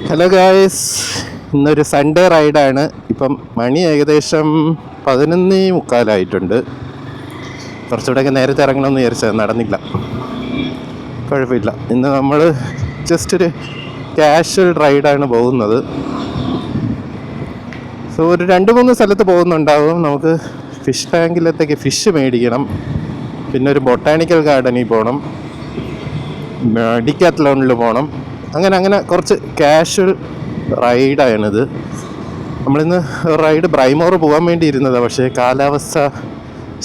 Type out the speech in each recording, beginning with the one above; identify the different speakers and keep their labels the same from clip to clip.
Speaker 1: Hello guys, ഇന്നൊരു Sunday റൈഡാണ്. ഇപ്പം മണി ഏകദേശം 11:45 കുറച്ചുകൂടെയൊക്കെ നേരത്തെ ഇറങ്ങണമെന്ന് വിചാരിച്ചത്, നടന്നില്ല. കുഴപ്പമില്ല. ഇന്ന് നമ്മൾ ജസ്റ്റ് ഒരു കാഷ്വൽ റൈഡാണ് പോകുന്നത്. സോ ഒരു 2-3 സ്ഥലത്ത് പോകുന്നുണ്ടാവും. നമുക്ക് ഫിഷ് ടാങ്കിലത്തേക്ക് ഫിഷ് മേടിക്കണം, പിന്നെ ഒരു ബൊട്ടാണിക്കൽ ഗാർഡനിൽ പോകണം, ഡിക്കാത്ലോണിൽ പോകണം. അങ്ങനെ കുറച്ച് കാഷ്വൽ റൈഡാണിത്. നമ്മളിന്ന് റൈഡ് ബ്രൈമോർ പോകാൻ വേണ്ടി ഇരുന്നതാണ്, പക്ഷേ കാലാവസ്ഥ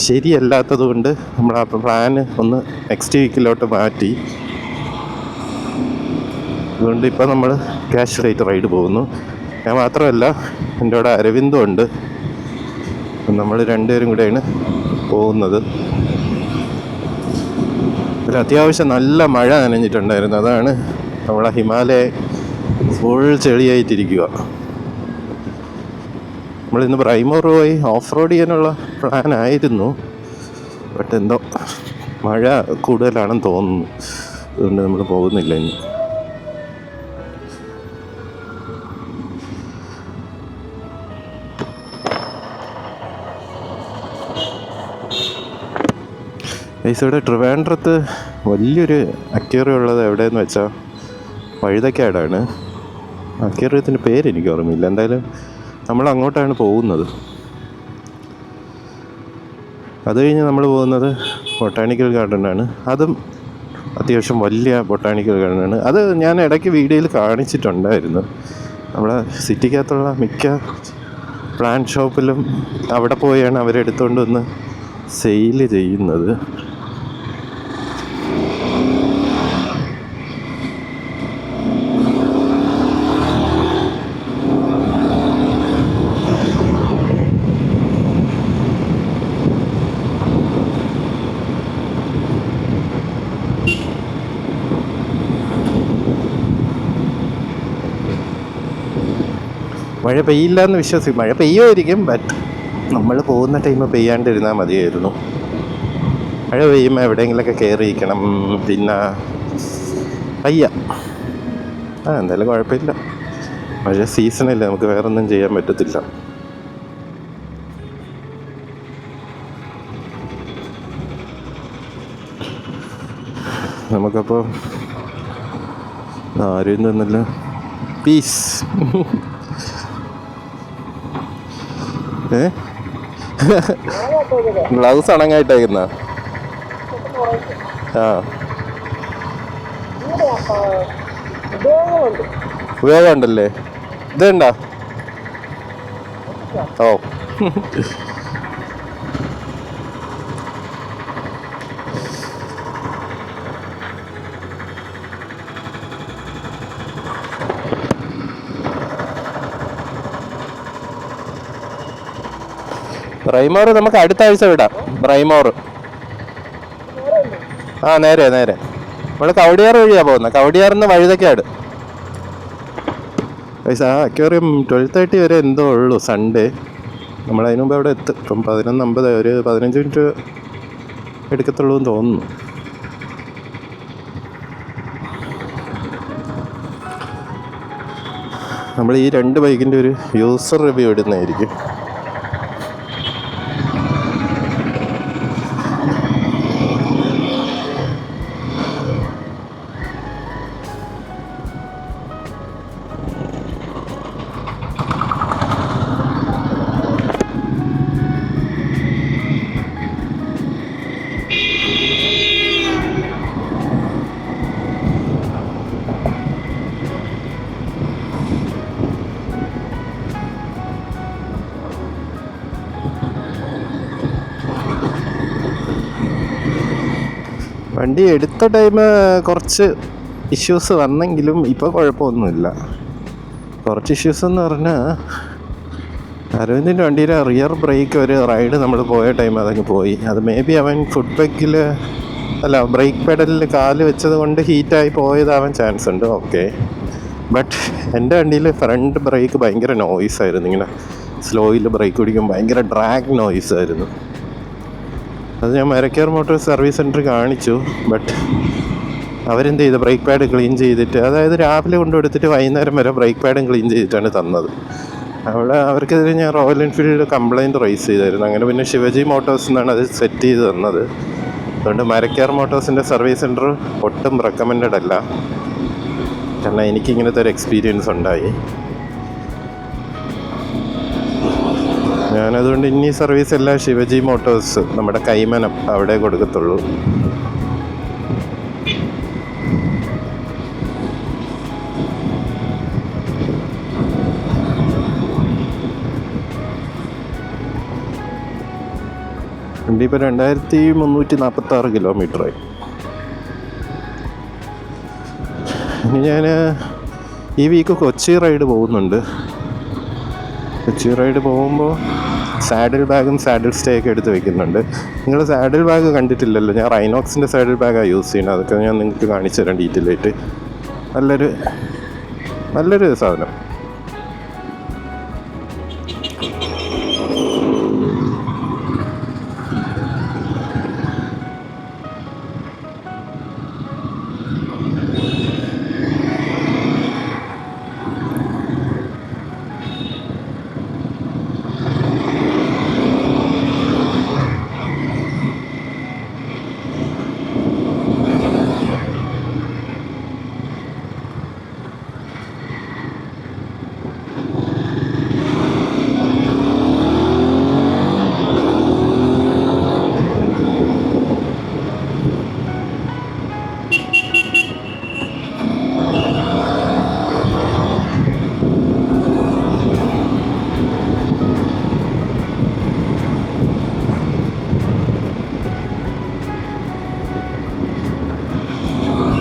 Speaker 1: ശരിയല്ലാത്തത് കൊണ്ട് നമ്മൾ ആ പ്ലാന് ഒന്ന് നെക്സ്റ്റ് വീക്കിലോട്ട് മാറ്റി. അതുകൊണ്ട് ഇപ്പം നമ്മൾ കാഷ്വലായിട്ട് റൈഡ് പോകുന്നു. ഞാൻ മാത്രമല്ല, എൻ്റെ കൂടെ അരവിന്ദും ഉണ്ട്. നമ്മൾ രണ്ടുപേരും കൂടെയാണ് പോകുന്നത്. ഒരു അത്യാവശ്യം നല്ല മഴ നനഞ്ഞിട്ടുണ്ടായിരുന്നു. അതാണ് നമ്മളെ ഹിമാലയ ഫുൾ ചെളിയായിട്ടിരിക്കുക. നമ്മളിന്ന് ബ്രൈമോർ പോയി ഓഫ് റോഡ് ചെയ്യാനുള്ള പ്ലാനായിരുന്നു, ബട്ട് എന്തോ മഴ കൂടുതലാണെന്ന് തോന്നുന്നു. അതുകൊണ്ട് നമ്മൾ പോകുന്നില്ല ഇന്ന്. ഇവിടെ ട്രിവാൻഡ്രത്ത് വലിയൊരു അക്വേറിയം ഉള്ളത് എവിടെയെന്ന് വെച്ചാൽ വഴുതക്കാടാണ്. അക്വേറിയത്തിൻ്റെ പേരെനിക്ക് ഓർമ്മയില്ല. എന്തായാലും നമ്മൾ അങ്ങോട്ടാണ് പോകുന്നത്. അത് കഴിഞ്ഞ് നമ്മൾ പോകുന്നത് ബൊട്ടാണിക്കൽ ഗാർഡനാണ്. അതും അത്യാവശ്യം വലിയ ബൊട്ടാണിക്കൽ ഗാർഡനാണ്. അത് ഞാൻ ഇടയ്ക്ക് വീഡിയോയിൽ കാണിച്ചിട്ടുണ്ടായിരുന്നു. നമ്മളെ സിറ്റിക്കകത്തുള്ള മിക്ക പ്ലാന്റ് ഷോപ്പിലും അവിടെ പോയാണ് അവരെടുത്തുകൊണ്ട് വന്ന് സെയിൽ ചെയ്യുന്നത്. മഴ പെയ്യില്ല എന്ന് വിശ്വസിക്കും. മഴ പെയ്യുമായിരിക്കും, ബട്ട് നമ്മൾ പോകുന്ന ടൈം പെയ്യാണ്ടിരുന്നാൽ മതിയായിരുന്നു. മഴ പെയ്യുമ്പോൾ എവിടെയെങ്കിലുമൊക്കെ കയറിയിരിക്കണം. പിന്നെ എന്തായാലും കുഴപ്പമില്ല. മഴ സീസണല്ലേ, നമുക്ക് വേറെ ഒന്നും ചെയ്യാൻ പറ്റത്തില്ല. നമുക്കപ്പോൾ ആരും തന്നില്ല. പീസ്. ഗ്ലൗസ് അണങ്ങായിട്ടേക്കുന്ന ഉപയോഗമുണ്ടല്ലേ? ഇതുണ്ടോ? ഓ, ബ്രൈമോർ നമുക്ക് അടുത്ത ആഴ്ച വിടാം. ബ്രൈമോർ നേരെ നമ്മൾ കവടിയാർ വഴിയാണ് പോകുന്നത്. കവടിയാറിന്ന് വഴുതക്കാട്. അക്വേറിയം 12:30 വരെ എന്തോ ഉള്ളൂ സൺഡേ. നമ്മളതിന് മുമ്പ് അവിടെ എത്തും. ഇപ്പം 11:50, ഒരു 15 മിനിറ്റ് എടുക്കത്തുള്ളൂ എന്ന് തോന്നുന്നു. നമ്മൾ ഈ 2 ബൈക്കിൻ്റെ ഒരു യൂസർ റിവ്യൂ ഇടുന്നതായിരിക്കും. വണ്ടി എടുത്ത ടൈം കുറച്ച് ഇഷ്യൂസ് വന്നെങ്കിലും ഇപ്പോൾ കുഴപ്പമൊന്നുമില്ല. കുറച്ച് ഇഷ്യൂസ് എന്ന് പറഞ്ഞാൽ അരവിന്ദിൻ്റെ വണ്ടിയിലെ റിയർ ബ്രേക്ക് ഒരു റൈഡ് നമ്മൾ പോയ ടൈം അതങ്ങ് പോയി. അത് മേ ബി അവൻ ഫുഡ് പെഗിൽ ബ്രേക്ക് പെഡലിൽ കാല് വെച്ചത് കൊണ്ട് ഹീറ്റായി പോയതാവാൻ ചാൻസ് ഉണ്ട്. ഓക്കെ, ബട്ട് എൻ്റെ വണ്ടിയിൽ ഫ്രണ്ട് ബ്രേക്ക് ഭയങ്കര നോയ്സായിരുന്നു. ഇങ്ങനെ സ്ലോയിൽ ബ്രേക്ക് പിടിക്കുമ്പോൾ ഭയങ്കര ഡ്രാഗ് നോയ്സായിരുന്നു. അത് ഞാൻ മരക്കാർ മോട്ടോർ സർവീസ് സെൻറ്റർ കാണിച്ചു, ബട്ട് അവരെന്ത് ചെയ്ത് ബ്രേക്ക് പാഡ് ക്ലീൻ ചെയ്തിട്ട്, അതായത് രാവിലെ കൊണ്ടുകൊടുത്തിട്ട് വൈകുന്നേരം വരെ ബ്രേക്ക് പാഡും ക്ലീൻ ചെയ്തിട്ടാണ് തന്നത്. അവർക്കെതിരെ ഞാൻ റോയൽ എൻഫീൽഡ് കംപ്ലയിൻറ്റ് റൈസ് ചെയ്തായിരുന്നു. അങ്ങനെ പിന്നെ ശിവജി മോട്ടോഴ്സ് എന്നാണ് അത് സെറ്റ് ചെയ്ത് തന്നത്. അതുകൊണ്ട് മരക്കാർ മോട്ടോഴ്സിൻ്റെ സർവീസ് സെൻറ്റർ ഒട്ടും റെക്കമെൻഡഡ് അല്ല. കാരണം എനിക്കിങ്ങനത്തെ ഒരു എക്സ്പീരിയൻസ് ഉണ്ടായി. ഞാനതുകൊണ്ട് ഇനി സർവീസ് എല്ലാം ശിവജി മോട്ടോഴ്സ് നമ്മുടെ കൈമനം അവിടെ കൊടുക്കത്തുള്ളൂ. വണ്ടി ഇപ്പോൾ 2346 കിലോമീറ്ററായി. ഇനി ഞാൻ ഈ വീക്ക് കൊച്ചി റൈഡ് പോകുന്നുണ്ട്. കൊച്ചി റൈഡ് പോകുമ്പോൾ സാഡിൽ ബാഗും സാഡിൽ സ്റ്റേ ഒക്കെ എടുത്ത് വെക്കുന്നുണ്ട്. നിങ്ങൾ സാഡിൽ ബാഗ് കണ്ടിട്ടില്ലല്ലോ. ഞാൻ റൈനോക്സിൻ്റെ സാഡിൽ ബാഗാണ് യൂസ് ചെയ്യുന്നത്. അതൊക്കെ ഞാൻ നിങ്ങൾക്ക് കാണിച്ചു തരാം ഡീറ്റെയിൽ ആയിട്ട്. നല്ലൊരു സാധനം.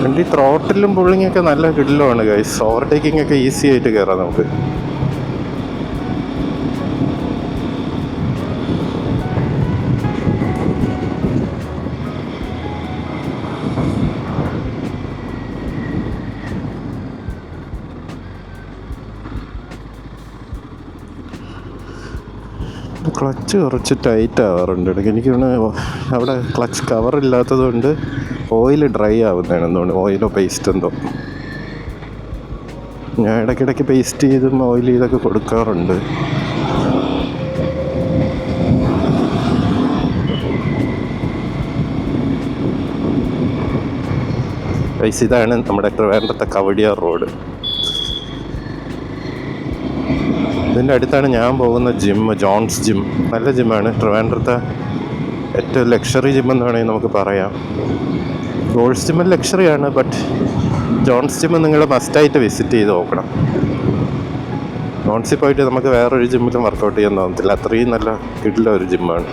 Speaker 1: വണ്ടി ത്രോട്ടിലും പുള്ളിങ്ങൊക്കെ നല്ല കിടിലമാണ് ഗൈസ്. ഓവർടേക്കിംഗ് ഒക്കെ ഈസി ആയിട്ട് കയറാം നമുക്ക്. ക്ലച്ച് കുറച്ച് ടൈറ്റ് ആവാറുണ്ട് ഇടയ്ക്ക്. എനിക്ക് അവിടെ ക്ലച്ച് കവറില്ലാത്തത് കൊണ്ട് ഓയിൽ ഡ്രൈ ആവുന്നതാണ് എന്തുകൊണ്ട്, ഓയിലോ പേസ്റ്റ് എന്തോ. ഞാൻ ഇടയ്ക്കിടയ്ക്ക് പേസ്റ്റ് ചെയ്തും ഓയിൽ ചെയ്തൊക്കെ കൊടുക്കാറുണ്ട്. ഇതാണ് നമ്മുടെ ട്രിവാൻഡ്രത്തെ കവടിയാർ റോഡ്. ഇതിൻ്റെ അടുത്താണ് ഞാൻ പോകുന്ന ജിം, ജോൺസ് ജിം. നല്ല ജിമ്മാണ്. ട്രിവാൻഡ്രത്തെ ഏറ്റവും ലക്ഷറി ജിം എന്ന് വേണമെങ്കിൽ നമുക്ക് പറയാം. ഗോൾഡ്സ് ജിമ്മിൽ ലക്ഷറിയാണ്, ബട്ട് ജോൺസ് ജിം നിങ്ങൾ മസ്റ്റായിട്ട് വിസിറ്റ് ചെയ്ത് നോക്കണം. ജോൺസിൽ പോയിട്ട് നമുക്ക് വേറൊരു ജിമ്മിലും വർക്കൗട്ട് ചെയ്യാൻ തോന്നത്തില്ല. അത്രയും നല്ല കിടില ഒരു ജിമ്മാണ്.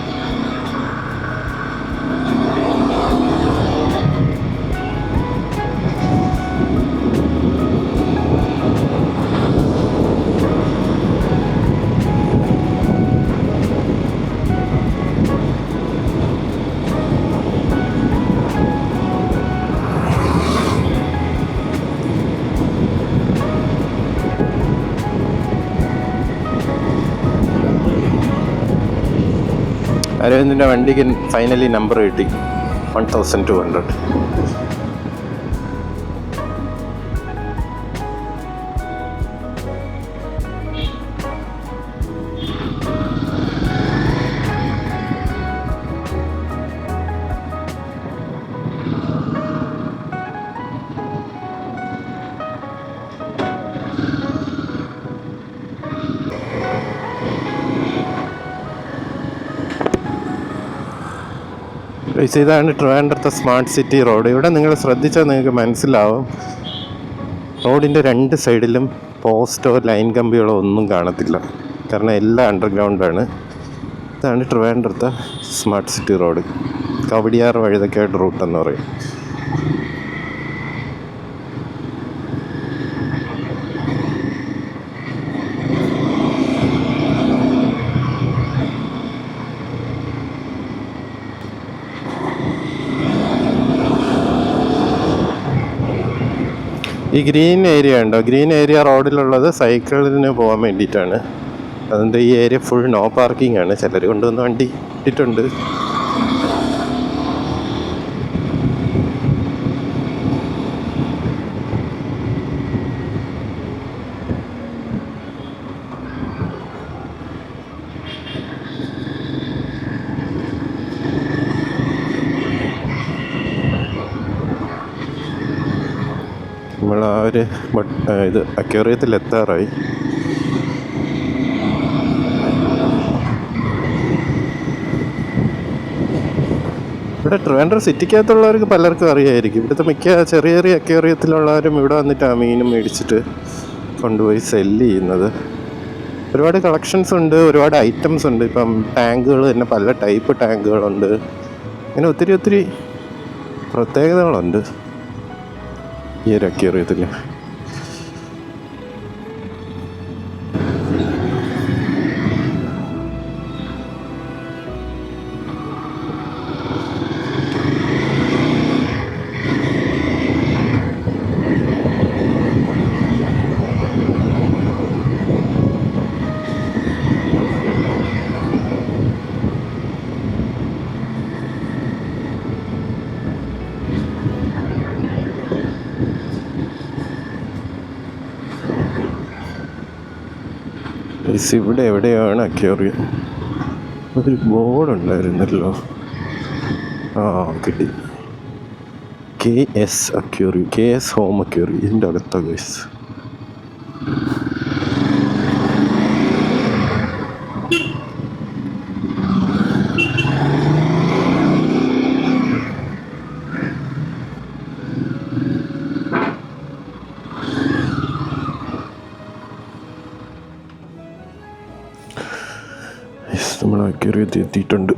Speaker 1: അരവിന്ദിൻ്റെ വണ്ടിക്ക് ഫൈനലി നമ്പർ കിട്ടി 1200. ഇതാണ് ട്രിവാൻഡ്രത്തെ സ്മാർട്ട് സിറ്റി റോഡ്. ഇവിടെ നിങ്ങൾ ശ്രദ്ധിച്ചാൽ നിങ്ങൾക്ക് മനസ്സിലാവും, റോഡിൻ്റെ രണ്ട് സൈഡിലും പോസ്റ്റോ ലൈൻ കമ്പികളോ ഒന്നും കാണത്തില്ല. കാരണം എല്ലാം അണ്ടർഗ്രൗണ്ടാണ്. ഇതാണ് ട്രിവാൻഡ്രത്തെ smart city road. Kawdiar Vazhuthacaud റൂട്ടെന്ന് പറയും. ഈ ഗ്രീൻ ഏരിയ ഉണ്ടോ, ഗ്രീൻ ഏരിയ റോഡിലുള്ളത് സൈക്കിളിന് പോകാൻ വേണ്ടിയിട്ടാണ്. അതുകൊണ്ട് ഈ ഏരിയ ഫുൾ നോ പാർക്കിംഗ് ആണ്. ചിലർ കൊണ്ടുവന്ന് വണ്ടി ഇട്ടിട്ടുണ്ട്. നമ്മൾ ആ ഒരു ഇത് അക്വേറിയത്തിൽ എത്താറായി. ഇവിടെ ട്രിവാൻഡ്രം സിറ്റിക്കകത്തുള്ളവർക്ക് പലർക്കും അറിയായിരിക്കും. ഇവിടുത്തെ മിക്ക ചെറിയ ചെറിയ അക്വേറിയത്തിലുള്ളവരും ഇവിടെ വന്നിട്ടാണ് മീനും മേടിച്ചിട്ട് കൊണ്ടുപോയി സെല്ല് ചെയ്യുന്നത്. ഒരുപാട് കളക്ഷൻസ് ഉണ്ട്, ഒരുപാട് ഐറ്റംസ് ഉണ്ട്. ഇപ്പം ടാങ്കുകൾ തന്നെ പല ടൈപ്പ് ടാങ്കുകളുണ്ട്. അങ്ങനെ ഒത്തിരി ഒത്തിരി പ്രത്യേകതകളുണ്ട് ഈ ഒരു അക്വേറിയത്തിൽ. ഇവിടെ എവിടെയാണ് അക്വേറിയം? ഒരു ബോർഡ് ഉണ്ടായിരുന്നല്ലോ. ആ കിട്ടി. KS aquarium, KS home aquarium. ഇതിൻ്റെ അകത്താ ഗൈസ്. നമ്മൾ അക്വേറിയത്തിൽ എത്തിയിട്ടുണ്ട്.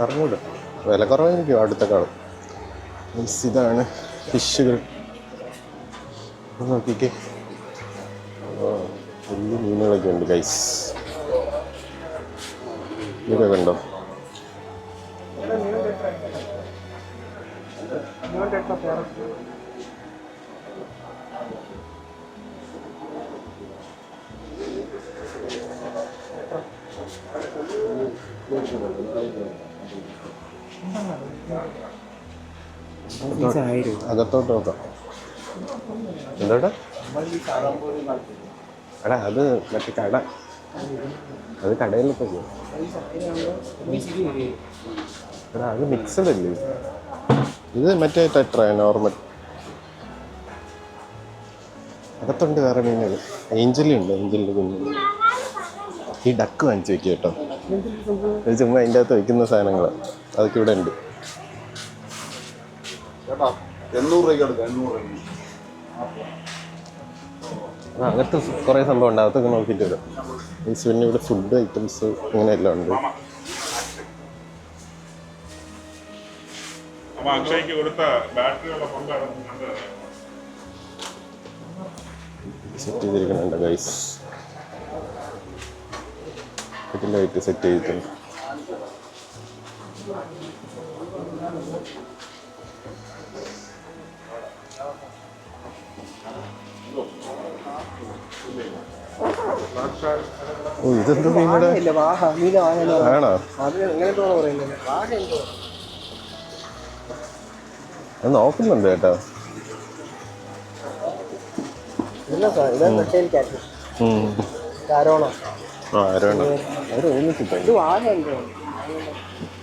Speaker 1: അറിഞ്ഞൂടെ, വില കുറവായിരിക്കും അടുത്ത കാലം. ഇതാണ് ഫിഷുകൾ. നോക്കിക്കേ, വലിയ മീനുകളൊക്കെ ഉണ്ട് ഗൈസ്. ഇതൊക്കെ കണ്ടോ? അകത്തോട്ട് നോക്കാം. എന്താ എടാ, അത് മറ്റേ കട, അത് കടയിലൊക്കെ പോകും. എടാ, അത് മിക്സഡ് അല്ലേ? ഇത് മറ്റേ ടെട്ര നോർമൽ. അകത്തുണ്ട് വേറെ മീനുകൾ. ഏഞ്ചലുണ്ട്, ഏഞ്ചലിൻ്റെ കുഞ്ഞ്. ഈ ഡക്ക് വാങ്ങിച്ച് വെക്കുക കേട്ടോ. ഇത് ചുമ്മാ അതിൻ്റെ അകത്ത് വയ്ക്കുന്ന സാധനങ്ങൾ അതൊക്കെ ഇവിടെ ഉണ്ട്. 800 രൂപയ്ക്ക് 800 രൂപ. അകത്ത് കുറേ സംഭവം ഉണ്ട്, അകത്തൊക്കെ നോക്കിയിട്ട് വരും. മീൻസ് പിന്നെ ഇവിടെ ഫുഡ് ഐറ്റംസ് ഇങ്ങനെ എല്ലാം ഉണ്ട്. സെറ്റ് ചെയ്തിരിക്കുന്നുണ്ട് ഗൈസ്. ലൈറ്റ് സെറ്റ് ചെയ്തിട്ടുണ്ട്. ഓ, ഇതെന്താ മീനടെ? ആണോ? അത് നോക്കുന്നുണ്ട് കേട്ടോ.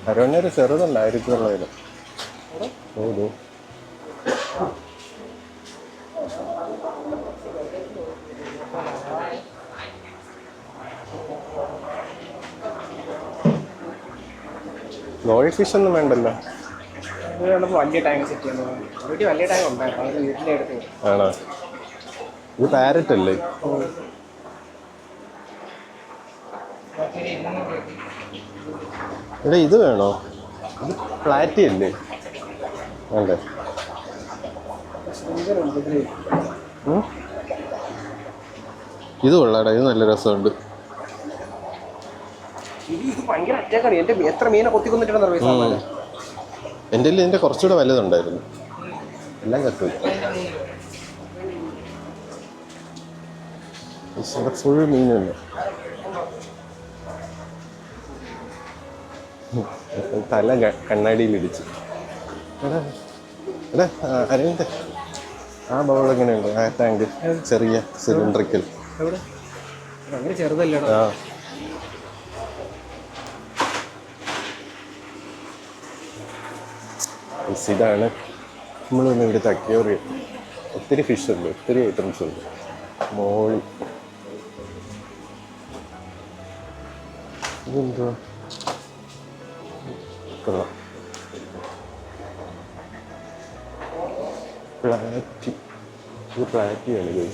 Speaker 1: അരോണൊരു ചെറുതുണ്ട് 1000 ഓ. ഗോൾഡ് ഫിഷ് ഒന്നും വേണ്ടല്ലോ.
Speaker 2: വലിയ ടാങ്ക് സെറ്റ് ചെയ്യുന്നത് വലിയ ടാങ്ക് ഉണ്ടായിരുന്നു, വീട്ടിലെ അടുത്ത്.
Speaker 1: ആണോ? ഇത് പാരറ്റ് അല്ലേ? എടാ, ഇത് വേണോ? ഇത് പ്ലാറ്റി അല്ലേ? വേണ്ടേ? ഇത് കൊള്ളാടാ, ഇത് നല്ല രസമുണ്ട്.
Speaker 2: എത്ര മീനെ കൊത്തിക്കൊന്നിട്ടുണ്ടെന്ന്
Speaker 1: എൻ്റെ ഇതിൻ്റെ കുറച്ചുകൂടെ വലുതുണ്ടായിരുന്നു, എല്ലാം കത്തുപോയി. ഫുൾ മീനുണ്ട്. തല കണ്ണാടിയിൽ ഇടിച്ചു. എടാ എടാ അരവിന്ദ്, ആ ബൗൾ എങ്ങനെയുണ്ട്? ആ ടാങ്ക് ചെറിയ സിലിണ്ടറിക്കൽ.
Speaker 2: ഭയങ്കര ചെറുതല്ലേ?
Speaker 1: ആ ഇതാണ് നമ്മൾ വന്ന് ഇവിടുത്തെ അക്വേറിയം. ഒത്തിരി ഫിഷ് ഉണ്ട്, ഒത്തിരി ഐറ്റംസ് ഉണ്ട്. മോളി ഇതെന്തുവാ? കൊള്ളാം. പ്ലാറ്റി, ഇത് പ്ലാറ്റിയാണ് ഇത്.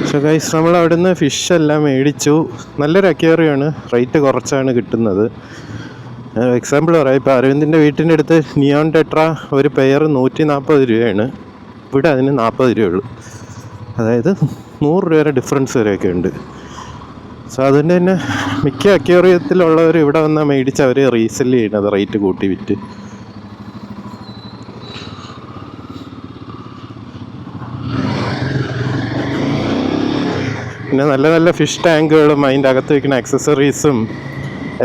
Speaker 1: സോ ഗൈസ്, നമ്മൾ അവിടുന്ന് ഫിഷ് എല്ലാം മേടിച്ചു. നല്ലൊരു അക്വേറിയമാണ്, റേറ്റ് കുറച്ചാണ് കിട്ടുന്നത്. എക്സാമ്പിൾ പറയാം, ഇപ്പോൾ അരവിന്ദിൻ്റെ വീട്ടിൻ്റെ അടുത്ത് നിയോൺ ടെട്ര ഒരു പെയർ 140 രൂപയാണ്. ഇവിടെ അതിന് 40 രൂപയുള്ളൂ. അതായത് 100 രൂപയുടെ ഡിഫറൻസ് വരെയൊക്കെ ഉണ്ട്. സോ അതുകൊണ്ട് തന്നെ മിക്ക അക്വേറിയത്തിലുള്ളവർ ഇവിടെ വന്നാൽ മേടിച്ച് അവർ റീസെല് ചെയ്യുന്നത് റേറ്റ് കൂട്ടി വിറ്റ്. പിന്നെ നല്ല നല്ല ഫിഷ് ടാങ്കുകളും അതിൻ്റെ അകത്ത് വയ്ക്കുന്ന ആക്സസറീസും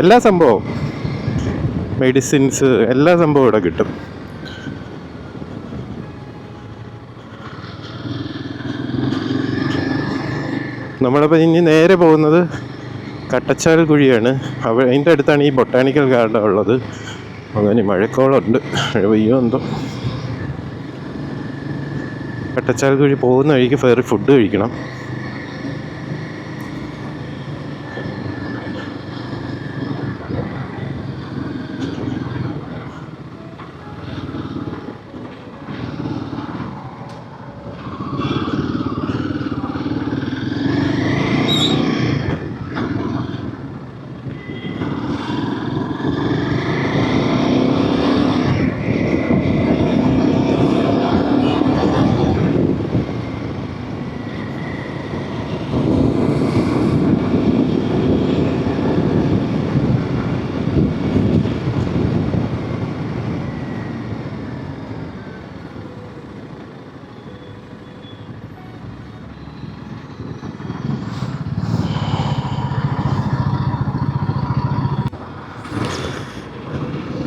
Speaker 1: എല്ലാ സംഭവവും, മെഡിസിൻസ്, എല്ലാ സംഭവവും ഇവിടെ കിട്ടും. നമ്മളിപ്പോൾ ഇനി നേരെ പോകുന്നത് കട്ടച്ചാൽ കുഴിയാണ്. അതിൻ്റെ അടുത്താണ് ഈ ബൊട്ടാണിക്കൽ ഗാർഡൻ ഉള്ളത്. അങ്ങനെ മഴക്കോളുണ്ട്, മഴ പെയ്യോ എന്തോ. കട്ടച്ചാൽ കുഴി പോകുന്ന വഴിക്ക് വേറെ ഫുഡ് കഴിക്കണം.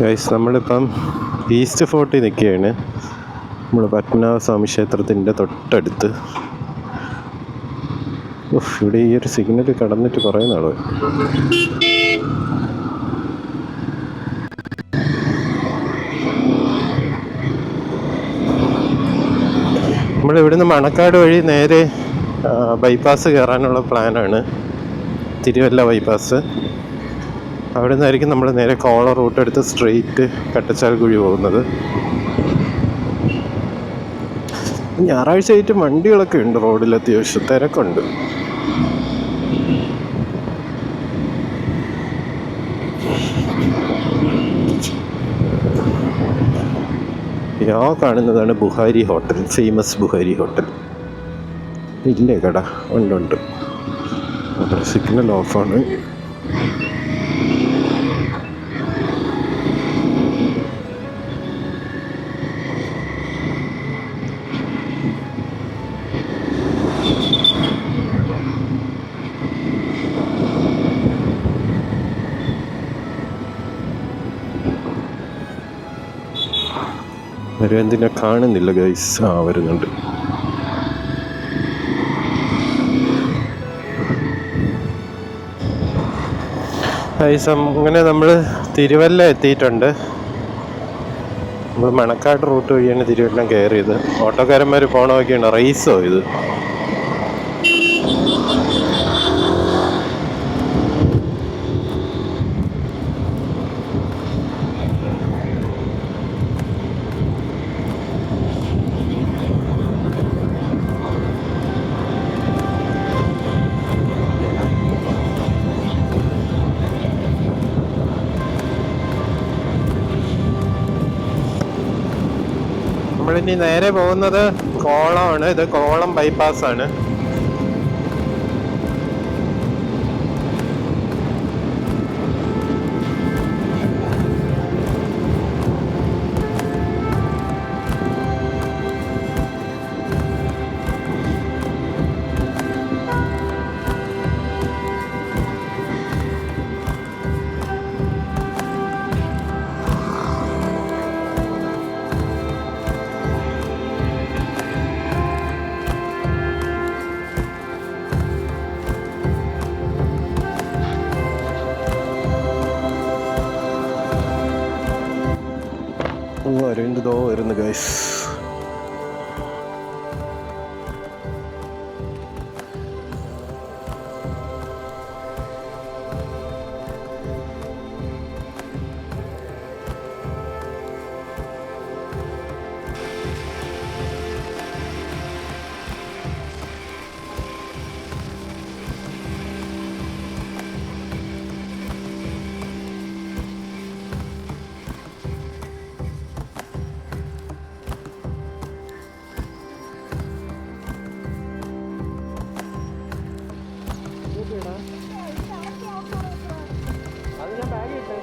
Speaker 1: ഗൈസ്, നമ്മളിപ്പം ഈസ്റ്റ് ഫോർട്ടിൽ നിൽക്കുകയാണ്. നമ്മൾ പത്മനാഭസ്വാമി ക്ഷേത്രത്തിൻ്റെ തൊട്ടടുത്ത്. ഇവിടെ ഈ ഒരു സിഗ്നൽ കടന്നിട്ട് കുറേ നാളായി. നമ്മളിവിടുന്ന് മണക്കാട് വഴി നേരെ ബൈപ്പാസ് കയറാനുള്ള പ്ലാനാണ്. തിരുവല്ല ബൈപ്പാസ്. അവിടെ നിന്നായിരിക്കും നമ്മൾ നേരെ കോള റൂട്ട് എടുത്ത് സ്ട്രെയിറ്റ് കട്ടച്ചാൽ കുഴി പോകുന്നത്. ഞായറാഴ്ച ആയിട്ട് വണ്ടികളൊക്കെ ഉണ്ട് റോഡിൽ, അത്യാവശ്യം തിരക്കുണ്ട്. കാണുന്നതാണ് Buhari hotel, famous Buhari hotel. ഇല്ലേ കട? ഉണ്ട്. സിഗ്നൽ ഓഫാണ്. അരവിന്ദിനെ കാണുന്നില്ല ഗൈസ്. വരുന്നുണ്ട്. ഗൈസ്, അങ്ങനെ നമ്മൾ തിരുവല്ല എത്തിയിട്ടുണ്ട്. നമ്മൾ മണക്കാട് റൂട്ട് വഴിയാണ് തിരുവല്ല കയറിയത്. ഓട്ടോക്കാരന്മാർ പോകണമൊക്കെയാണ്. റൈസോ ഇത്? നമ്മളിനി നേരെ പോകുന്നത് കോളമാണ്. ഇത് കോളം ബൈപ്പാസാണ്. അരവിന്ദ് ദോ വരുന്നു ഗൈസ്.
Speaker 2: അത് ഞാൻ ബാഗ് ഇട്ട്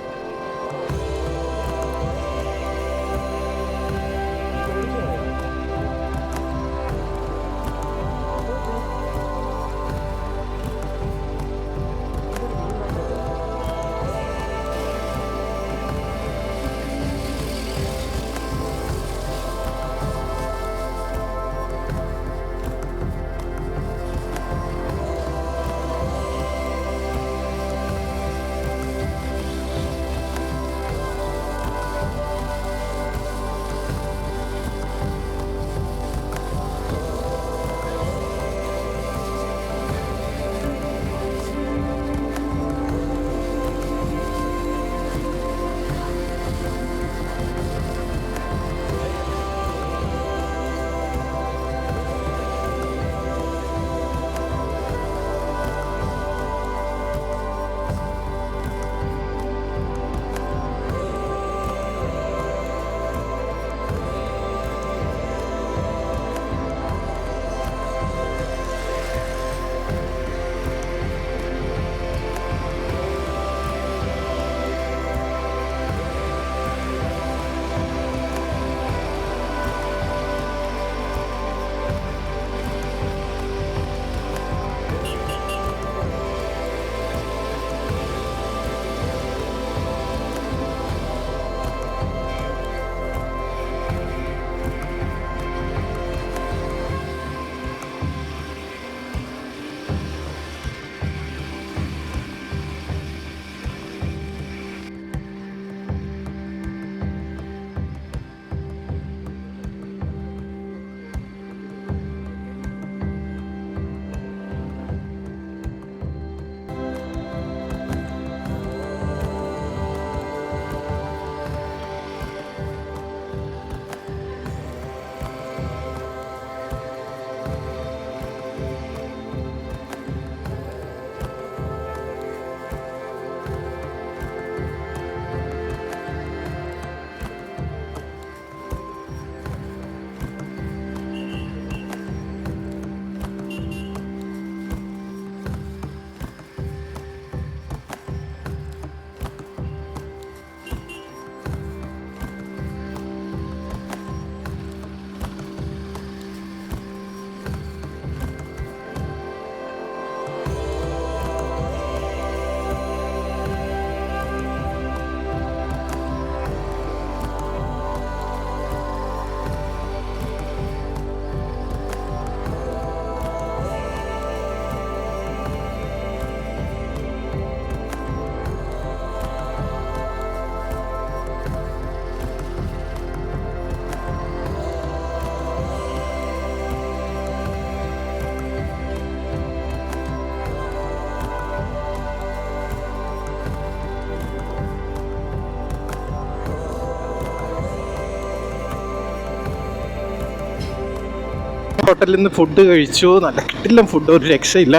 Speaker 1: ഹോട്ടലിൽ നിന്ന് ഫുഡ് കഴിച്ചു. നല്ല കിട്ടില്ല ഫുഡ്, ഒരു രക്ഷയില്ല.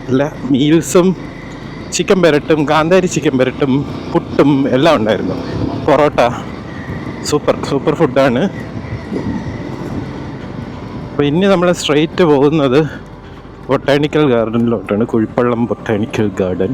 Speaker 1: നല്ല മീൽസും ചിക്കൻ പെരട്ടും കാന്താരി ചിക്കൻ പെരട്ടും പുട്ടും എല്ലാം ഉണ്ടായിരുന്നു. പൊറോട്ട സൂപ്പർ ഫുഡാണ്. അപ്പോൾ ഇനി നമ്മൾ സ്ട്രെയിറ്റ് പോകുന്നത് ബൊട്ടാണിക്കൽ ഗാർഡനിലോട്ടാണ്. Kuzhippallam botanical garden.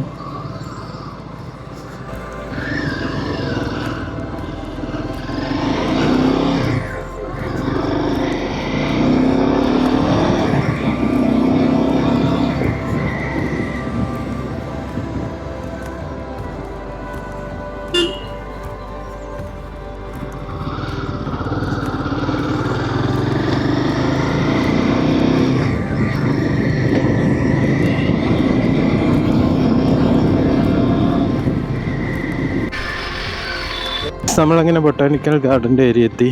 Speaker 1: ഗൈസ് നമ്മളങ്ങനെ ബൊട്ടാനിക്കൽ ഗാർഡൻ്റെ ഏരിയ എത്തി.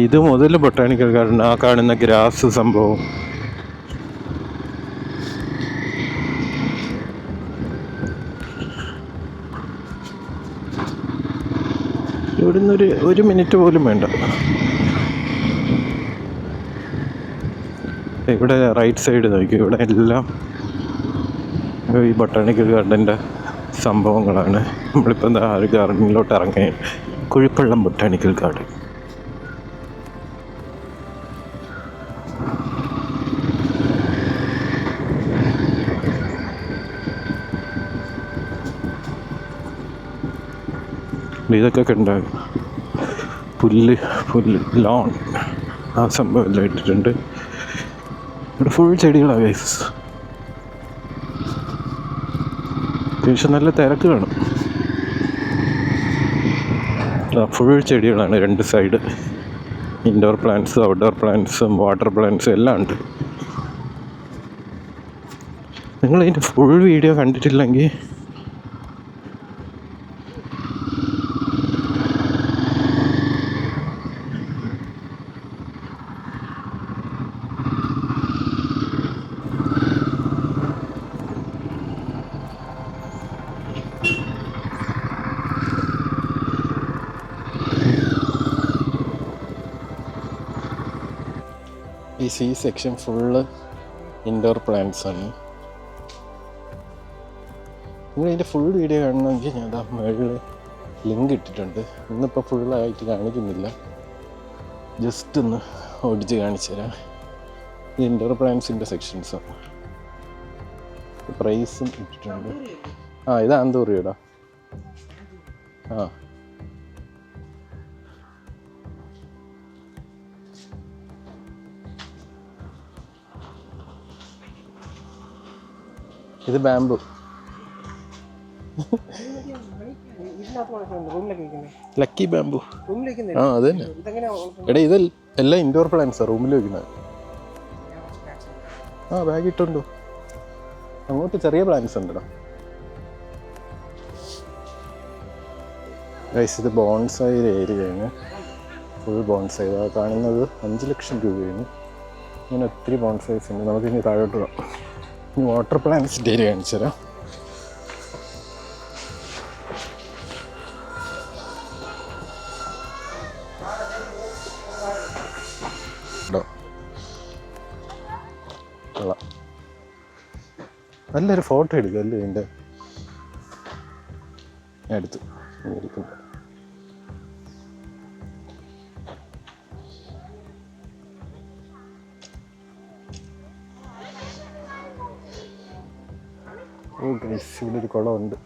Speaker 1: ഇത് മുതൽ ബൊട്ടാനിക്കൽ ഗാർഡൻ, ആ കാണുന്ന ഗ്രാസ് സംഭവം. ഇവിടുന്ന് ഒരു മിനിറ്റ് പോലും വേണ്ട. ഇവിടെ റൈറ്റ് സൈഡ് നോക്കി, ഇവിടെ എല്ലാം ഈ ബൊട്ടാനിക്കൽ ഗാർഡൻ്റെ സംഭവങ്ങളാണ്. നമ്മളിപ്പോൾ എന്താ ഒരു ഗാർഡനിലോട്ട് ഇറങ്ങി. Kuzhippallam botanical garden. ഇതൊക്കെ കണ്ടാകും. പുല്ല് ലോൺ ആ സംഭവം എല്ലാം ഇട്ടിട്ടുണ്ട്. ഇവിടെ ഫുൾ ചെടികളാണ് ഗൈസ്. അത്യാവശ്യം നല്ല തിരക്ക് കാണും. ഫുൾ ചെടികളാണ് രണ്ട് സൈഡ്. ഇൻഡോർ പ്ലാന്റ്സും ഔട്ട്ഡോർ പ്ലാന്റ്സും വാട്ടർ പ്ലാന്റ്സും എല്ലാം ഉണ്ട്. നിങ്ങളിതിൻ്റെ ഫുൾ വീഡിയോ കണ്ടിട്ടില്ലെങ്കിൽ ഈ C section full indoor plants ആണ്. നിങ്ങൾ ഇതിൻ്റെ ഫുൾ വീഡിയോ കാണണമെങ്കിൽ ഞാൻ മുകളിൽ ലിങ്ക് ഇട്ടിട്ടുണ്ട്. ഇന്നിപ്പോൾ ഫുള്ളായിട്ട് കാണിക്കുന്നില്ല, ജസ്റ്റ് ഒന്ന് ഓടിച്ച് കാണിച്ചു തരാം. ഇത് ഇൻഡോർ പ്ലാന്റ്സിൻ്റെ സെക്ഷൻസാണ്. പ്രൈസും ഇട്ടിട്ടുണ്ട്. ഇത് ആന്തൂറിയടാ. ഇത് ബാംബു. Lucky bamboo. അത് തന്നെ. എടാ ഇത് എല്ലാം ഇൻഡോർ പ്ലാന്റ്സാണ്, റൂമിൽ വെക്കുന്നത്. ബാഗ് ഇട്ടുണ്ടോ? അങ്ങോട്ട് ചെറിയ പ്ലാന്റ്സ് ഉണ്ടോ ഗൈസ്? ഇത് ബോൺസായി ഏരിയയാണ്, ഫുൾ ബോൺസായി. കാണുന്നത് 5 ലക്ഷം രൂപയാണ്. ഇങ്ങനെ ഒത്തിരി ബോൺസൈസ് ഉണ്ട്. നമുക്കിനി താഴോട്ട് പോകാം. ഇനി വാട്ടർ പ്ലാന്റ്സിൻ്റെ ഏരിയ കാണിച്ചു തരാം. നല്ലൊരു ഫോട്ടോ എടുക്കുക അല്ലേ ഇതിൻ്റെ? ഞാൻ എടുത്തു. ഗൈസ് ഇവിടെ ഒരു കുളമുണ്ട്.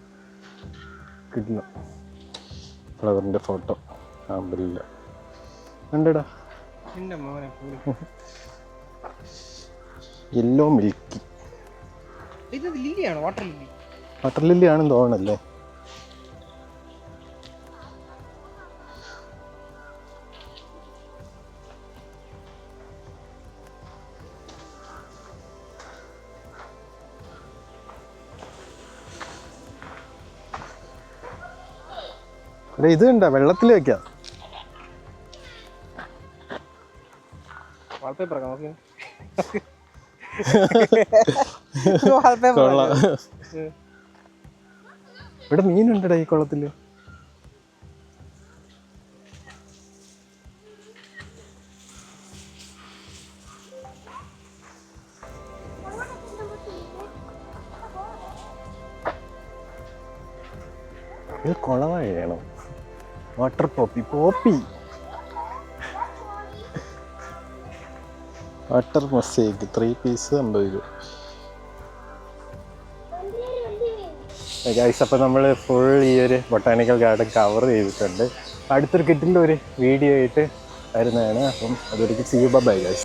Speaker 1: കിട്ടില്ല ഫ്ലവറിൻ്റെ ഫോട്ടോ. ആമ്പലില്ല കണ്ടടാ. Yellow milky. വാട്ടർ ലില്ലി ആണെന്ന് തോന്നണല്ലേ? ഇത് കണ്ട വെള്ളത്തിൽ വെക്കാം. ഇവിടെ മീനുണ്ടടാ ഈ കുളത്തില്. ഇത് കുളമാണോ? Water poppy water mosaic 3 piece 50 രൂപ. ഗൈസ് അപ്പോൾ നമ്മൾ ഫുൾ ഈ ഒരു ബൊട്ടാനിക്കൽ ഗാർഡൻ കവർ ചെയ്തിട്ടുണ്ട്. അടുത്തൊരു കിറ്റിൻ്റെ ഒരു വീഡിയോ ആയിട്ട് വരുന്നതാണ്. അപ്പം അതൊരിക്കൽ സീ യു ബൈ ഗൈസ്.